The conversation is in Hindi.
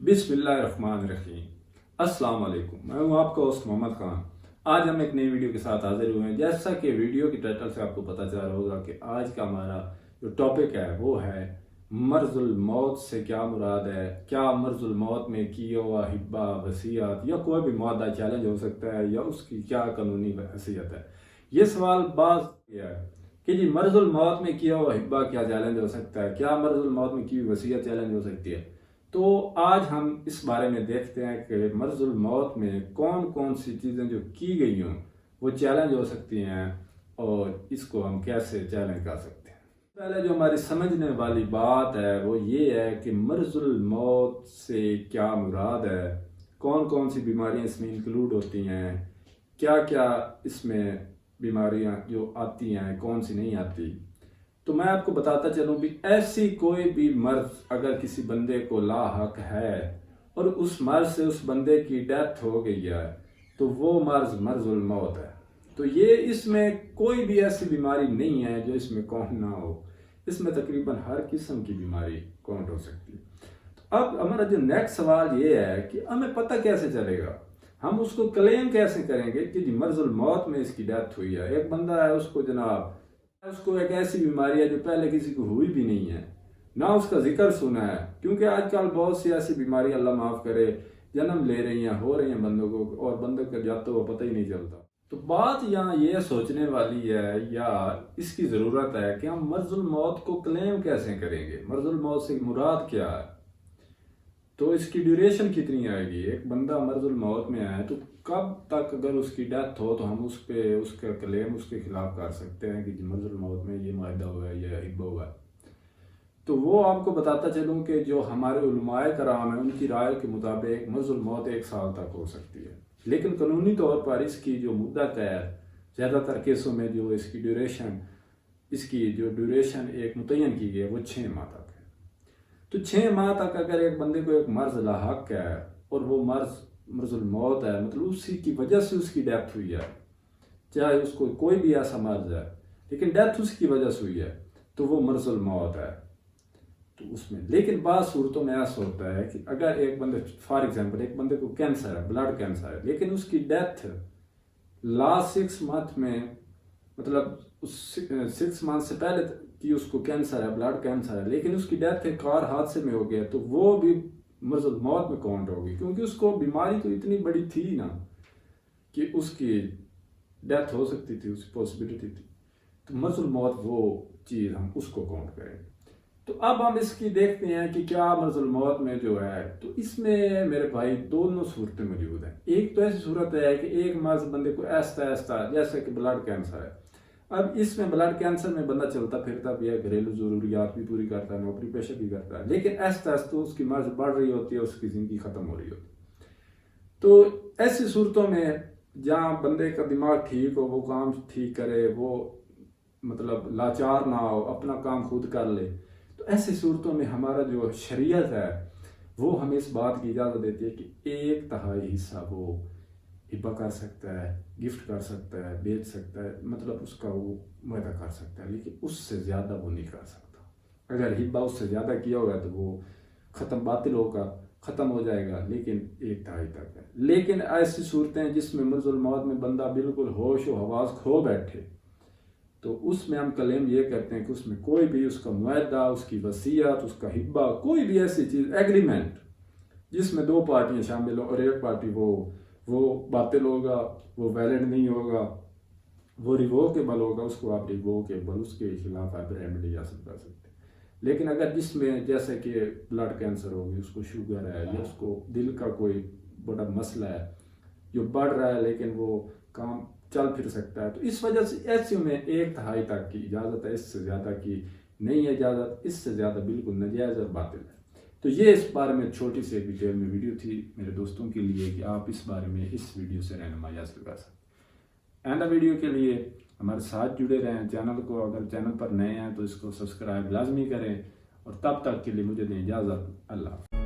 बिस्मिल्लाहिर्रहमानिर्रहीम। अस्सलाम वालेकुम। मैं हूं आपका होस्ट मोहम्मद खान। आज हम एक नई वीडियो के साथ हाजिर हुए हैं। जैसा कि वीडियो की टाइटल से आपको पता चल रहा होगा कि आज का हमारा जो टॉपिक है वो है मर्जुल मौत से क्या मुराद है। क्या मर्जुल मौत में किया हुआ हिब्बा, वसीयत या कोई भी मादा चैलेंज हो सकता है या उसकी क्या कानूनी हैसियत है। ये सवाल बाज किया है कि जी मर्जुल मौत में किया हुआ हिब्बा क्या चैलेंज हो सकता है, क्या मर्जुल मौत में की हुई वसीयत चैलेंज हो सकती है। तो आज हम इस बारे में देखते हैं कि मर्जुल मौत में कौन कौन सी चीज़ें जो की गई हों वो चैलेंज हो सकती हैं और इसको हम कैसे चैलेंज कर सकते हैं। पहले जो हमारी समझने वाली बात है वो ये है कि मर्जुल मौत से क्या मुराद है, कौन कौन सी बीमारियां इसमें इंक्लूड होती हैं, क्या क्या इसमें बीमारियां जो आती हैं कौन सी नहीं आती। तो मैं आपको बताता चलूं भी ऐसी कोई भी मर्ज अगर किसी बंदे को लाहक है और उस मर्ज से उस बंदे की डेथ हो गई है तो वो मर्ज मर्जुल मौत है। तो ये इसमें कोई भी ऐसी बीमारी नहीं है जो इसमें काउंट ना हो। इसमें तकरीबन हर किस्म की बीमारी काउंट हो सकती है। तो अब हमारा जो नेक्स्ट सवाल ये है कि हमें पता कैसे चलेगा, हम उसको क्लेम कैसे करेंगे कि जी मर्जुल मौत में इसकी डेथ हुई है। एक बंदा है उसको जनाब उसको एक ऐसी बीमारी है जो पहले किसी को हुई भी नहीं है, ना उसका जिक्र सुना है, क्योंकि आजकल बहुत सी ऐसी बीमारी अल्लाह माफ करे जन्म ले रही हैं, हो रही हैं बंदों को और बंदों का जाता हुआ पता ही नहीं चलता। तो बात यहाँ ये सोचने वाली है या इसकी ज़रूरत है कि हम मर्जुल मौत को क्लेम कैसे करेंगे, मर्जुल मौत से मुराद क्या है, तो इसकी ड्यूरेशन कितनी आएगी। एक बंदा मर्जुल मौत में आए तो कब तक अगर उसकी डेथ हो तो हम उस पर उसका क्लेम उसके खिलाफ कर सकते हैं कि मर्जुल मौत में ये मायदा हुआ है या हिब्बा हुआ है। तो वो आपको बताता चलूँ कि जो हमारे उलमाए कराम है उनकी राय के मुताबिक मर्जुल मौत 1 साल तक हो सकती है, लेकिन कानूनी तौर पर इसकी जो मुद्दत है ज़्यादातर केसों में जो इसकी ड्यूरेशन एक मुतय्यन की गई है वो 6 माह तक है। तो 6 माह तक अगर एक बंदे को एक मर्ज लाहक है और वो मर्जुल मौत है, मतलब उसी की वजह से उसकी डेथ हुई है, चाहे उसको कोई भी ऐसा मर्ज है लेकिन डेथ उसकी वजह से हुई है तो वो मर्जुल मौत है। तो उसमें लेकिन बाद सूरतों में ऐसा होता है कि अगर एक बंदे फॉर एग्जांपल एक बंदे को कैंसर है, ब्लड कैंसर है, लेकिन उसकी डेथ लास्ट 6 मंथ में, मतलब उस 6 मंथ से पहले कि उसको कैंसर है, ब्लड कैंसर है, लेकिन उसकी डेथ एक कार हादसे में हो गया तो वो भी मर्जुल मौत में काउंट होगी, क्योंकि उसको बीमारी तो इतनी बड़ी थी ना कि उसकी डेथ हो सकती थी, उसकी पॉसिबिलिटी थी। तो मर्जुल मौत वो चीज़ हम उसको काउंट करेंगे। तो अब हम इसकी देखते हैं कि क्या मर्जुल मौत में जो है, तो इसमें मेरे भाई दोनों सूरतें मौजूद हैं। एक तो ऐसी सूरत है कि एक मर्ज बंदे को ऐसा जैसे कि ब्लड कैंसर है। अब इसमें ब्लड कैंसर में बंदा चलता फिरता भी है, घरेलू जरूरियात भी पूरी करता है, नौकरी पेशा भी करता है, लेकिन ऐसा तो उसकी मर्ज बढ़ रही होती है, उसकी जिंदगी खत्म हो रही होती है। तो ऐसी सूरतों में जहाँ बंदे का दिमाग ठीक हो, वो काम ठीक करे, वो मतलब लाचार ना हो, अपना काम खुद कर ले, तो ऐसी सूरतों में हमारा जो शरीयत है वो हमें इस बात की इजाज़त देती है कि 1/3 हिस्सा वो हिब्बा कर सकता है, गिफ्ट कर सकता है, बेच सकता है, मतलब उसका वो मुआहदा कर सकता है, लेकिन उससे ज़्यादा वो नहीं कर सकता। अगर हिब्बा उससे ज़्यादा किया होगा तो वो ख़त्म बातिल होगा, ख़त्म हो जाएगा, लेकिन 1/3 तक है। लेकिन ऐसी सूरतें जिसमें मर्जुल मौत में बंदा बिल्कुल होश व हवास खो बैठे तो उसमें हम क्लेम ये करते हैं कि उसमें कोई भी उसका मुआहदा, उसकी वसीयत, उसका हिब्बा, कोई भी ऐसी चीज़ एग्रीमेंट जिसमें 2 पार्टियां शामिल हो और एक पार्टी वो बातिल होगा, वो वैलिड नहीं होगा, वो रिवोकेबल होगा, उसको आप रिवोकेबल उसके खिलाफ आप रेमेडी हासिल कर सकते हैं। लेकिन अगर जिसमें जैसे कि ब्लड कैंसर हो गई, उसको शुगर है या उसको दिल का कोई बड़ा मसला है जो बढ़ रहा है लेकिन वो काम चल फिर सकता है, तो इस वजह से ऐसे में 1/3 तक की इजाज़त है, इससे ज़्यादा की नहीं है इजाज़त, इससे ज़्यादा बिल्कुल नाजायज़ और बातिल है। तो ये इस बारे में छोटी सी एक डिटेल में वीडियो थी मेरे दोस्तों के लिए कि आप इस बारे में इस वीडियो से रहनुमाई हासिल कर सकते हैं। एंड वीडियो के लिए हमारे साथ जुड़े रहें। चैनल को अगर चैनल पर नए हैं तो इसको सब्सक्राइब लाजमी करें और तब तक के लिए मुझे दें इजाज़त। अल्लाह।